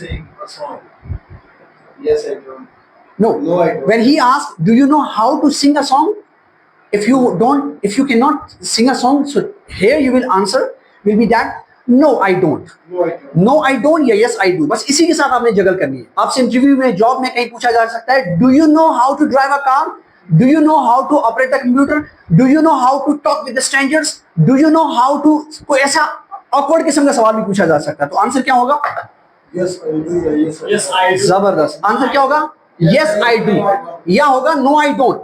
sing a song? Yes, I do. No. No, I don't. When he asks, do you know how to sing a song? If you cannot sing a song, so here you will answer will be that no, I don't. No, I don't. No I don't या yes I do, बस इसी के साथ आपने जगल करनी है. आपसे interview में, जॉब में कहीं पूछा जा सकता है, do you know how to drive a car, do you know how to operate a computer, do you know how to talk with strangers, do you know how to, कोई ऐसा awkward किस्म का सवाल भी पूछा जा सकता है. तो आंसर क्या होगा? Yes, I do. Yes, I do. जबरदस्त. आंसर क्या होगा? Yes I do. या होगा नो आई डोंट.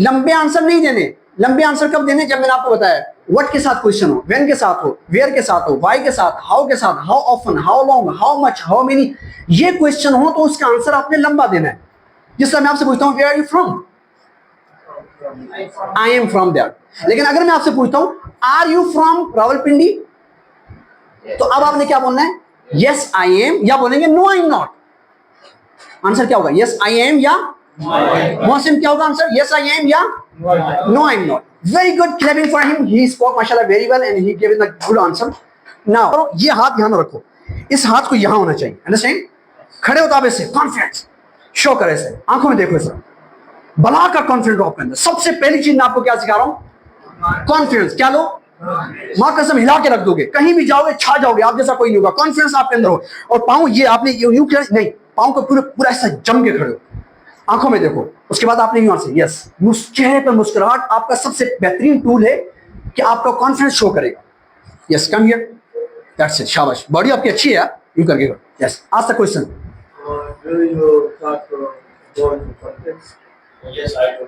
लंबे आंसर नहीं देने. लंबे आंसर कब देने? जब मैंने आपको बताया व्हाट के साथ क्वेश्चन हो, व्हेन के साथ हो, वेयर के साथ हो, व्हाई के साथ, हाउ के साथ, how often, how long, how much, how many, ये क्वेश्चन हो तो उसका आंसर आपने लंबा देना है. जिस तरह मैं आपसे पूछता हूं where are you from, I am from there. लेकिन अगर मैं आपसे पूछता हूं आर यू फ्रॉम रावलपिंडी, तो अब आपने क्या बोलना है? यस आई एम, या बोलेंगे no I am not. Answer क्या होगा? यस आई एम या मोहसिन क्या होगा आंसर? यस आई एम या no I am not. Very good, clapping for him. He spoke माशाल्लाह very well and he given the good answer. Now ये हाथ यहां रखो, इस हाथ को यहां होना चाहिए. अंडरस्टैंड? खड़े हो ताबे से कॉन्फिडेंस शो करे से, आंखों में देखो सर, बला का कॉन्फिडेंस आपके अंदर. सबसे पहली चीज मैं आपको क्या सिखा रहा हूं? कॉन्फिडेंस. क्या लो? मां कसम हिला के रख दोगे, कहीं भी जाओगे छा जाओगे, आप जैसा कोई नहीं होगा. कॉन्फिडेंस आपके अंदर हो. और पाँव ये आपने यूं किया नहीं, पाँव को पूरा ऐसा जम के खड़े हो, आंखों में देखो. उसके बाद आपने यूं से यस, चेहरे पर मुस्कुराहट आपका सबसे बेहतरीन टूल है कि आपका कॉन्फिडेंस शो करेगा. Yes come here, that's it. शाबाश, बॉडी आपकी अच्छी है, यूं करके करो. Yes, ask the question. Do you talk to going to conference? Yes, I do.